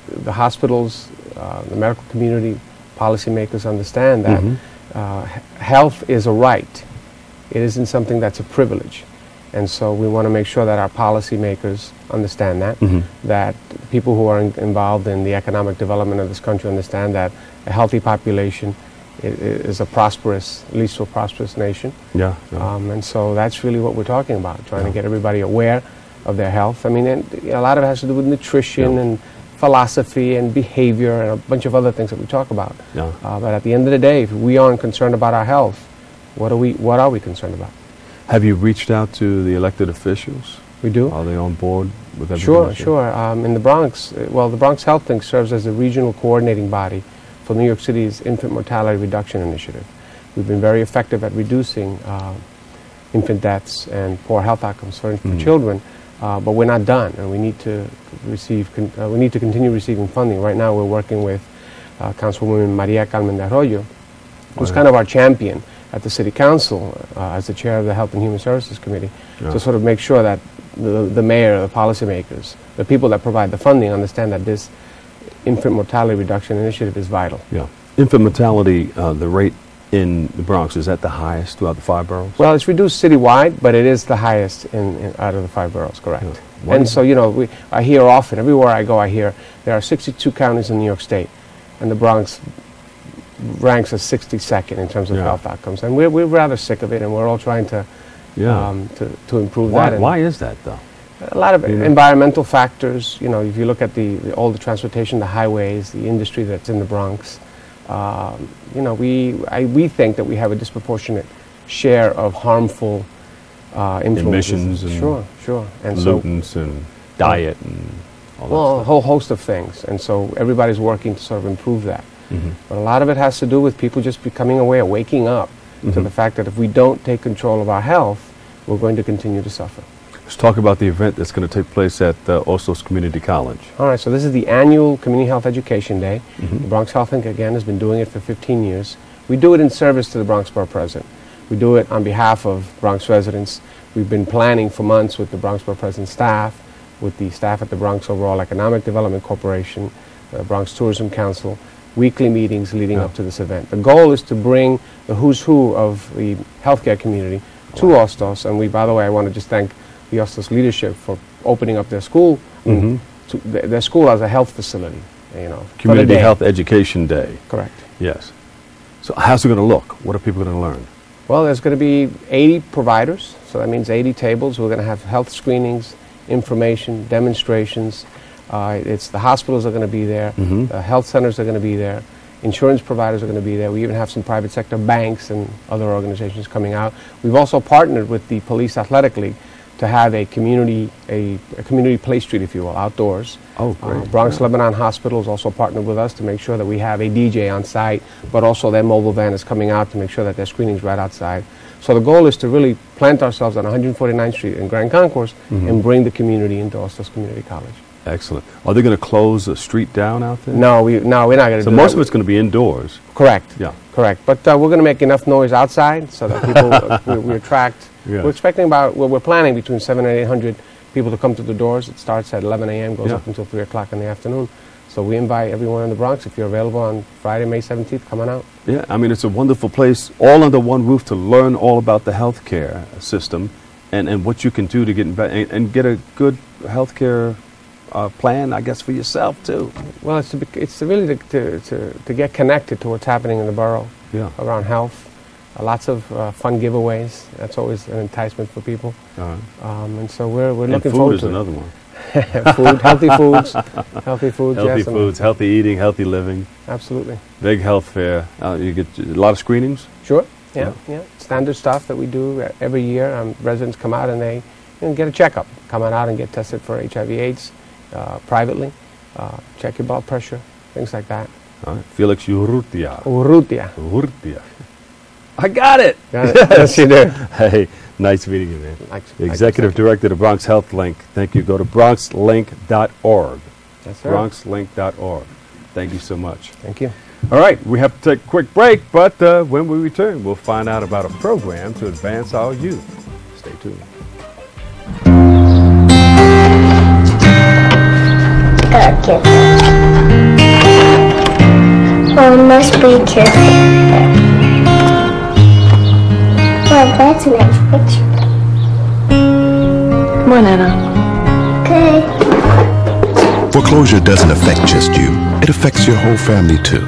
S19: the hospitals, the medical community, policymakers understand that health is a right. It isn't something that's a privilege. And so we want to make sure that our policymakers understand that, that people who are involved in the economic development of this country understand that a healthy population is a prosperous, leads to a prosperous nation.
S3: Yeah.
S19: And so that's really what we're talking about, trying to get everybody aware of their health. I mean, a lot of it has to do with nutrition and philosophy and behavior and a bunch of other things that we talk about.
S3: Yeah.
S19: But at the end of the day, if we aren't concerned about our health, what are we concerned about?
S3: Have you reached out to the elected officials?
S19: We do.
S3: Are they on board with everything?
S19: Sure, sure. In the Bronx, well, the Bronx Health Link serves as the regional coordinating body for New York City's infant mortality reduction initiative. We've been very effective at reducing infant deaths and poor health outcomes for children, but we're not done, and we need to continue receiving funding. Right now, we're working with Councilwoman Maria Carmen de Arroyo, who's kind of our champion at the City Council as the chair of the Health and Human Services Committee, to sort of make sure that the mayor, the policymakers, the people that provide the funding understand that this infant mortality reduction initiative is vital.
S3: Yeah. Infant mortality, the rate in the Bronx, is that the highest throughout the 5 boroughs?
S19: Well, it's reduced citywide, but it is the highest out of the 5 boroughs, correct. Yeah. And so, you know, I hear often, everywhere I go, I hear there are 62 counties in New York State, and the Bronx ranks as 62nd in terms of health outcomes. And we're rather sick of it, and we're all trying to improve that.
S3: Why is that, though?
S19: A lot of environmental factors. You know, if you look at all the transportation, the highways, the industry that's in the Bronx, you know, we think that we have a disproportionate share of harmful influences.
S3: Emissions and
S19: sure. And
S3: pollutants and diet and all that
S19: well,
S3: stuff.
S19: a whole host of things. And so everybody's working to sort of improve that. But a lot of it has to do with people just becoming aware, waking up to the fact that if we don't take control of our health, we're going to continue to suffer.
S3: Let's talk about the event that's going to take place at Ostos Community College.
S19: All right, so this is the annual Community Health Education Day. The Bronx Health Link, again, has been doing it for 15 years. We do it in service to the Bronx Borough President. We do it on behalf of Bronx residents. We've been planning for months with the Bronx Borough President staff, with the staff at the Bronx Overall Economic Development Corporation, the Bronx Tourism Council, weekly meetings leading up to this event. The goal is to bring the who's who of the healthcare community to Ostos, and by the way, I want to just thank the Ostos leadership for opening up their school, their school as a health facility, you know.
S3: Community Health Education Day.
S19: Correct.
S3: Yes. So how's it going to look? What are people going to learn?
S19: Well, there's going to be 80 providers, so that means 80 tables. We're going to have health screenings, information, demonstrations. The hospitals are going to be there, the health centers are going to be there, insurance providers are going to be there. We even have some private sector banks and other organizations coming out. We've also partnered with the Police Athletic League to have a community play street, if you will, outdoors.
S3: Oh, great.
S19: Bronx Lebanon Hospital is also partnered with us to make sure that we have a DJ on site, but also their mobile van is coming out to make sure that their screening's right outside. So the goal is to really plant ourselves on 149th Street in Grand Concourse and bring the community into Ostos Community College.
S3: Excellent. Are they going to close the street down out there?
S19: No, we're not going to do that.
S3: So most of it's going to be indoors.
S19: Correct.
S3: Yeah.
S19: Correct. But we're going to make enough noise outside so that people, we attract.
S3: Yeah.
S19: We're expecting we're planning between 700 and 800 people to come to the doors. It starts at 11 a.m., goes up until 3 o'clock in the afternoon. So we invite everyone in the Bronx, if you're available on Friday, May 17th, come on out.
S3: Yeah, I mean, it's a wonderful place, all under one roof, to learn all about the healthcare system and what you can do to get and get a good healthcare plan, I guess, for yourself too.
S19: Well, it's really to get connected to what's happening in the borough around health. Lots of fun giveaways. That's always an enticement for people. And so we're looking forward to it.
S3: Food is another one.
S19: Food, healthy foods, healthy foods.
S3: Healthy foods, healthy eating, healthy living.
S19: Absolutely.
S3: Big health fair. You get a lot of screenings.
S19: Sure. Yeah. Standard stuff that we do every year. Residents come out and they get a checkup. Come on out and get tested for HIV/AIDS privately. Check your blood pressure, things like that.
S3: All right. Felix Urrutia.
S19: Urrutia.
S3: I got it.
S19: Yes, you did.
S3: Hey, nice meeting you, man. Executive Director of Bronx Health Link. Thank you. Go to bronxlink.org.
S19: That's right.
S3: Bronxlink.org. Thank you so much.
S19: Thank you.
S3: All right, we have to take a quick break, but when we return, we'll find out about a program to advance our youth. Stay tuned.
S8: Okay. Oh, must be careful. Well, that's a nice picture.
S11: Come on, Anna.
S8: Okay.
S20: Foreclosure doesn't affect just you. It affects your whole family, too.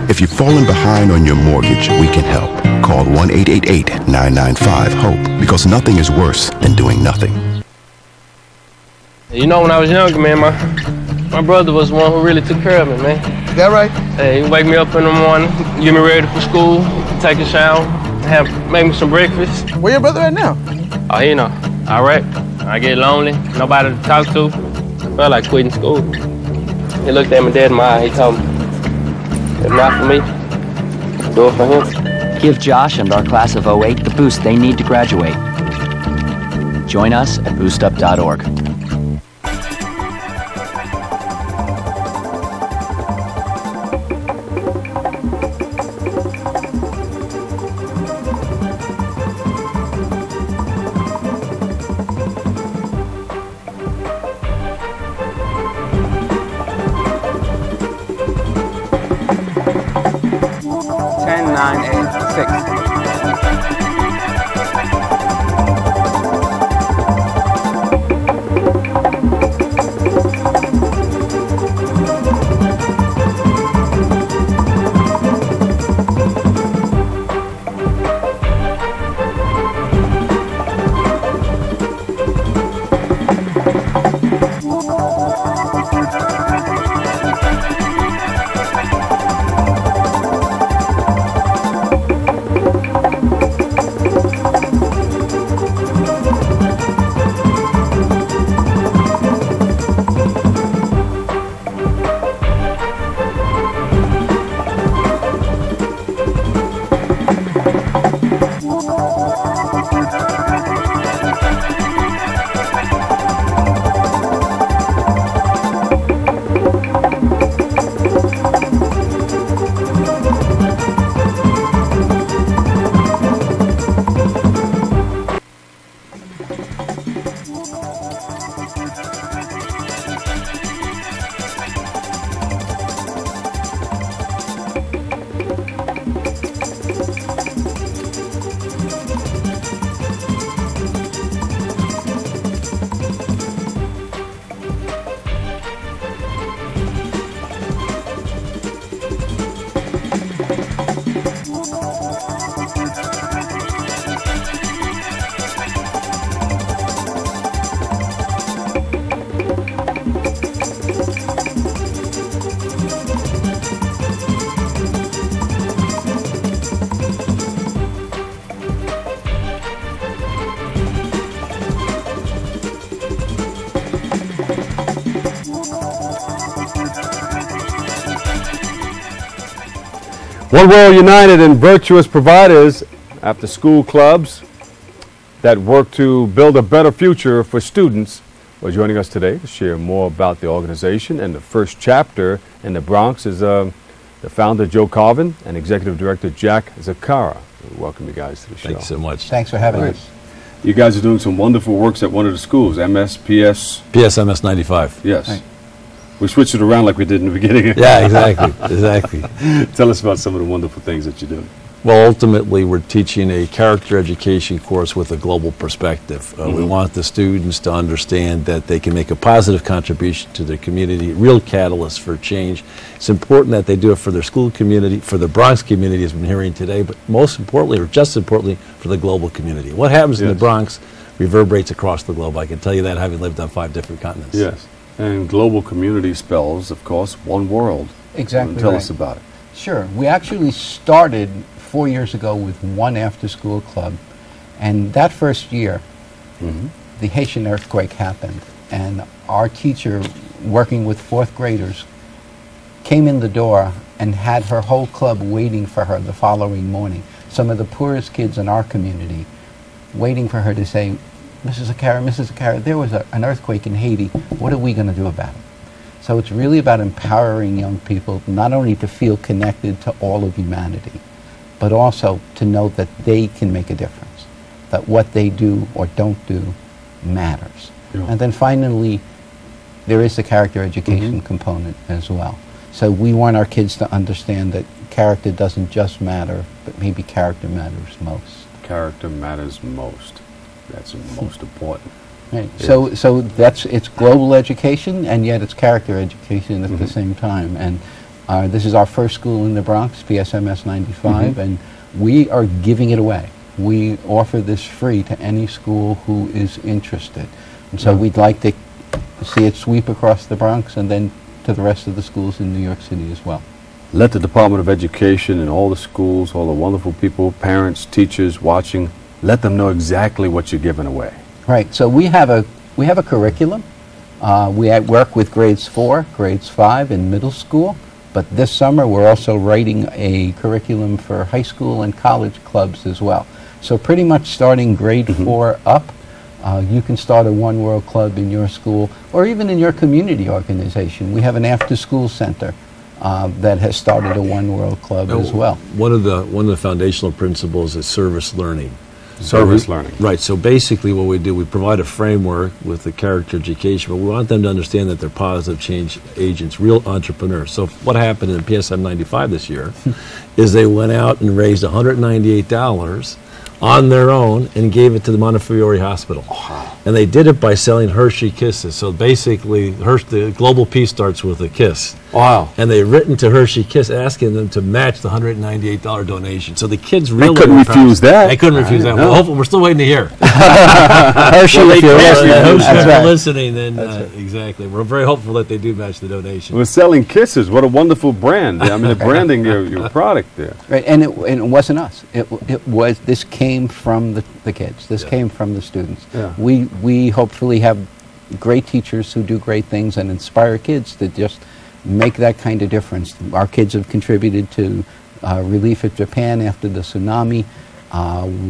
S20: If you've fallen behind on your mortgage, we can help. Call 1-888-995-HOPE, because nothing is worse than doing nothing.
S21: You know, when I was younger, man, My brother was the one who really took care of me, man.
S7: Is that right?
S21: Hey, he wake me up in the morning, get me ready for school, take a shower, make me some breakfast.
S7: Where your brother at now?
S21: Oh, he know. Iraq. I get lonely, nobody to talk to. I felt like quitting school. He looked at me dead in my eye. He told me, if not for me, do it for him.
S22: Give Josh and our class of 08 the boost they need to graduate. Join us at boostup.org.
S3: One World United and virtuous providers, after school clubs that work to build a better future for students, are joining us today to share more about the organization. And the first chapter in the Bronx is the founder, Joe Carvin, and executive director, Jack Zakara. Welcome you guys to the show.
S23: Thanks so much.
S6: Thanks for having us.
S3: You guys are doing some wonderful works at one of the schools,
S23: PSMS 95.
S3: Yes.
S23: Right.
S3: We switched it around like we did in the beginning.
S23: Yeah, exactly, exactly.
S3: Tell us about some of the wonderful things that you do.
S23: Well, ultimately, we're teaching a character education course with a global perspective. We want the students to understand that they can make a positive contribution to their community, real catalyst for change. It's important that they do it for their school community, for the Bronx community, as we've been hearing today, but most importantly, or just importantly, for the global community. What happens in the Bronx reverberates across the globe. I can tell you that having lived on 5 different continents.
S3: Yes. And global community spells, of course, one world.
S6: Exactly.
S3: Tell us about it.
S6: Sure. We actually started 4 years ago with one after-school club, and that first year, the Haitian earthquake happened, and our teacher, working with 4th graders, came in the door and had her whole club waiting for her the following morning. Some of the poorest kids in our community waiting for her to say, Mrs. Zakara, there was an earthquake in Haiti. What are we going to do about it? So it's really about empowering young people not only to feel connected to all of humanity, but also to know that they can make a difference, that what they do or don't do matters. Yeah. And then finally, there is the character education component as well. So we want our kids to understand that character doesn't just matter, but maybe character matters most.
S3: Character matters most. That's most important.
S6: Right. So it's global education, and yet it's character education at the same time. And this is our first school in the Bronx, PSMS 95, and we are giving it away. We offer this free to any school who is interested. And so we'd like to see it sweep across the Bronx and then
S1: to the rest of the schools in New York City as well.
S3: Let the Department of Education and all the schools, all the wonderful people, parents, teachers watching, let them know exactly what you're giving away.
S1: Right. So we have a curriculum. We work with grades 4, grades 5 in middle school. But this summer we're also writing a curriculum for high school and college clubs as well. So pretty much starting grade 4 up, you can start a One World Club in your school or even in your community organization. We have an after-school center that has started a One World Club as well.
S23: One of the foundational principles is service learning.
S3: Service learning.
S23: Right. So basically what we do, we provide a framework with the character education, but we want them to understand that they're positive change agents, real entrepreneurs. So what happened in PSM 95 this year is they went out and raised $198 on their own and gave it to the Montefiore Hospital. And they did it by selling Hershey Kisses. So basically, the global peace starts with a kiss.
S3: Wow.
S23: And they've written to Hershey Kiss asking them to match the $198 donation. So the kids really...
S3: They couldn't refuse that.
S23: They couldn't refuse that.
S3: No.
S23: Well, hopefully, we're still waiting to hear.
S1: Hershey, if you're
S23: listening, then exactly. We're very hopeful that they do match the donation.
S3: We're selling Kisses. What a wonderful brand. I mean, they're branding your product there.
S1: Right, and it wasn't us. This came from the kids. This came from the students.
S3: Yeah.
S1: We hopefully have great teachers who do great things and inspire kids to just make that kind of difference. Our kids have contributed to relief at Japan after the tsunami.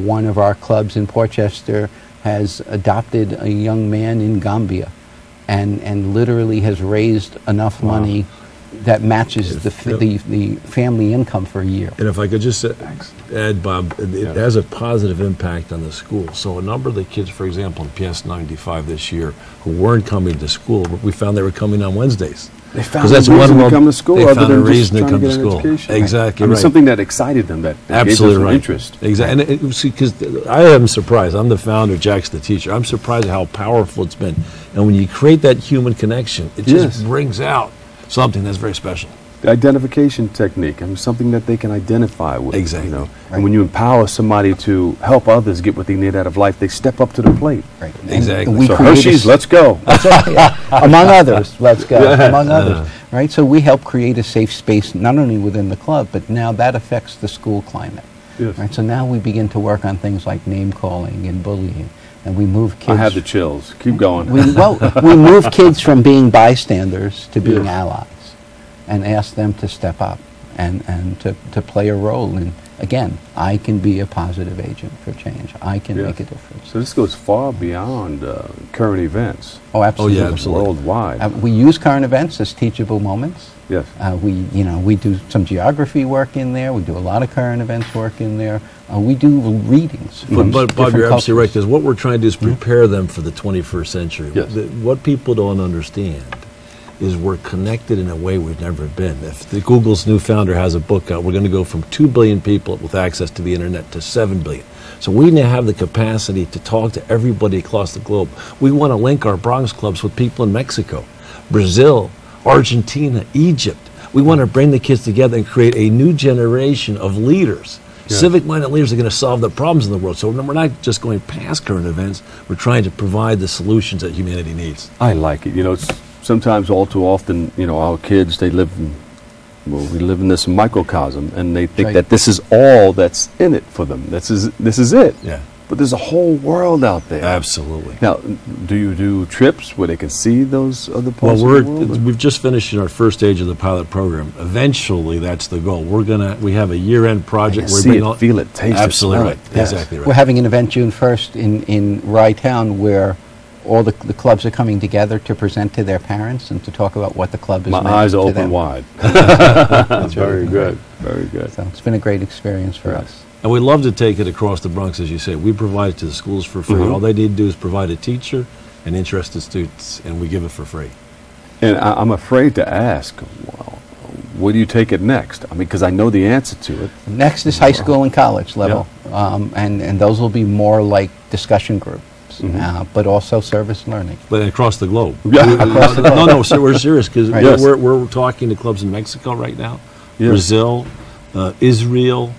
S1: One of our clubs in Portchester has adopted a young man in Gambia and literally has raised enough money that matches the family income for a year.
S23: And if I could just add, Bob, it has a positive impact on the school. So a number of the kids, for example, in PS 95 this year, who weren't coming to school, we found they were coming on Wednesdays.
S3: They found a reason to come to school.
S23: They found a
S3: than
S23: reason
S3: just
S23: to come to
S3: get an
S23: school.
S3: education.
S23: Exactly
S3: I mean,
S23: right.
S3: something that excited them, that
S23: Absolutely
S3: gave them
S23: right.
S3: interest.
S23: Exactly. And because I am surprised. I'm the founder, Jack's the teacher. I'm surprised at how powerful it's been. And when you create that human connection, it just brings out something that's very special.
S3: The identification technique, I mean, something that they can identify with.
S23: Exactly.
S3: You know? And when you empower somebody to help others get what they need out of life, they step up to the plate.
S1: Right.
S23: Exactly.
S3: So Hershey's, let's go.
S1: That's right. Among others, let's go. Among others. Right? So we help create a safe space not only within the club, but now that affects the school climate.
S3: Yes.
S1: Right? So now we begin to work on things like name calling and bullying. And we move kids.
S3: I have the chills. Keep going.
S1: We move kids from being bystanders to being allies, and ask them to step up and to play a role in. Again, I can be a positive agent for change. I can make a difference.
S3: So this goes far beyond current events.
S1: Oh, absolutely.
S23: Oh, yeah, absolutely.
S3: Worldwide.
S1: We use current events as teachable moments.
S3: Yes.
S1: We do some geography work in there. We do a lot of current events work in there. We do readings.
S23: But Bob, you're absolutely right, because what we're trying to do is prepare them for the 21st century.
S3: Yes.
S23: What people don't understand is we're connected in a way we've never been. If Google's new founder has a book out, we're going to go from 2 billion people with access to the internet to 7 billion. So we now have the capacity to talk to everybody across the globe. We want to link our Bronx clubs with people in Mexico, Brazil, Argentina, Egypt. We want to bring the kids together and create a new generation of leaders. Yeah. Civic-minded leaders are going to solve the problems in the world. So we're not just going past current events. We're trying to provide the solutions that humanity needs.
S3: I like it. You know, it's sometimes, all too often, you know, our kids, we live in this microcosm, and they think that this is all that's in it for them. This is it.
S23: Yeah.
S3: But there's a whole world out there.
S23: Absolutely.
S3: Now, do you do trips where they can see those other parts of the world?
S23: We've just finished our first stage of the pilot program. Eventually, that's the goal. We have a year-end project where we bring
S3: feel it, taste it,
S23: absolutely
S3: smell
S23: right.
S3: it. Yes.
S23: Exactly right.
S1: We're having an event June 1st in Rye Town where all the clubs are coming together to present to their parents and to talk about what the club is
S3: My
S1: meant
S3: eyes
S1: to
S3: are open
S1: them.
S3: wide.
S1: That's
S3: very good. Very good.
S1: So it's been a great experience for us.
S23: And we love to take it across the Bronx, as you say. We provide it to the schools for free. All they need to do is provide a teacher and interested students, and we give it for free.
S3: And I'm afraid to ask, well, where do you take it next? I mean, because I know the answer to it.
S1: Next is high school and college level, and those will be more like discussion groups. But also service learning.
S23: But across the globe.
S1: Across the globe.
S23: No, we're serious, because
S1: Right.
S23: we're talking to clubs in Mexico right now, Brazil, Israel,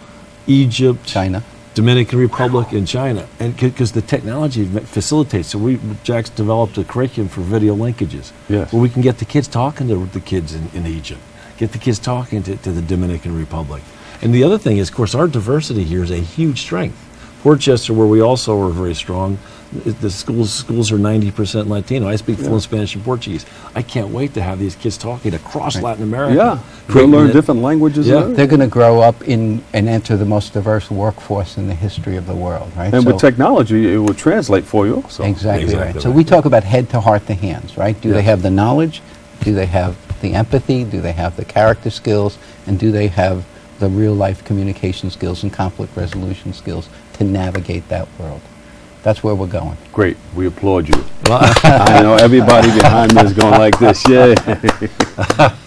S23: Egypt,
S1: China.
S23: Dominican Republic, and China, and because the technology facilitates. So Jack's developed a curriculum for video linkages,
S3: yes,
S23: where we can get the kids talking to the kids in Egypt, get the kids talking to the Dominican Republic. And the other thing is, of course, our diversity here is a huge strength. Portchester, where we also are very strong, the schools are 90% Latino. I speak fluent Spanish and Portuguese. I can't wait to have these kids talking across Latin America.
S3: Yeah, they learn different languages.
S1: Yeah, they're going to grow up and enter the most diverse workforce in the history of the world, right?
S3: And with technology, it will translate for you also.
S1: Exactly right. So we talk about head to heart to hands, right? Do they have the knowledge? Do they have the empathy? Do they have the character skills? And do they have the real life communication skills and conflict resolution skills to navigate that world? That's where we're going.
S3: Great. We applaud you. I know everybody behind me is going like this. Yeah.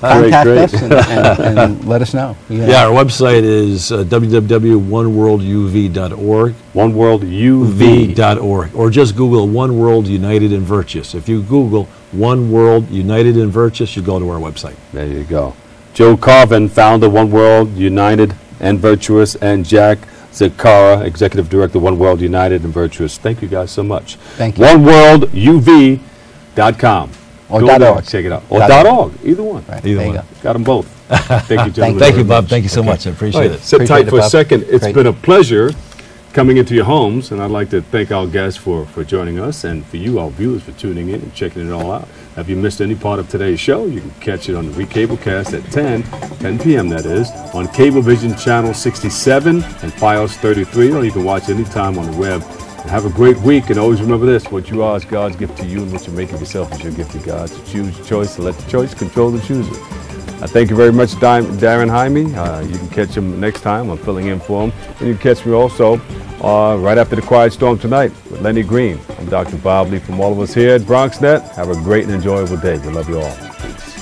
S1: Contact us and let us know.
S23: Yeah, our website is www.oneworlduv.org.
S3: Oneworlduv.org.
S23: Or just Google One World United and Virtuous. If you Google One World United and Virtuous, you go to our website.
S3: There you go. Joe Carvin, founder, One World United and Virtuous, and Jack Zakara, Executive Director, One World United and Virtuous. Thank you guys so much.
S1: Thank you.
S3: OneWorldUV.com.
S1: Or
S3: .org. Check it out. Or .org. Either one.
S1: Right.
S23: Either
S1: there
S23: one.
S1: you go.
S3: Got them both. Thank you, gentlemen.
S23: Thank you, Bob. Thank you so much. I appreciate it.
S3: Sit tight for a
S1: Bob.
S3: second. It's
S1: Great.
S3: been a pleasure coming into your homes, and I'd like to thank our guests for joining us, and for you, our viewers, for tuning in and checking it all out. Have you missed any part of today's show, you can catch it on the Recablecast at 10 p.m. that is, on Cablevision Channel 67 and Fios 33, or you can watch anytime on the web. And have a great week, and always remember this: what you are is God's gift to you, and what you make of yourself is your gift to God. So choose your choice, and let the choice control the chooser. I thank you very much, Darren Jaime. You can catch him next time. I'm filling in for him. And you can catch me also right after the Quiet Storm tonight with Lenny Green. I'm Dr. Bob Lee from all of us here at BronxNet. Have a great and enjoyable day. We love you all. Peace.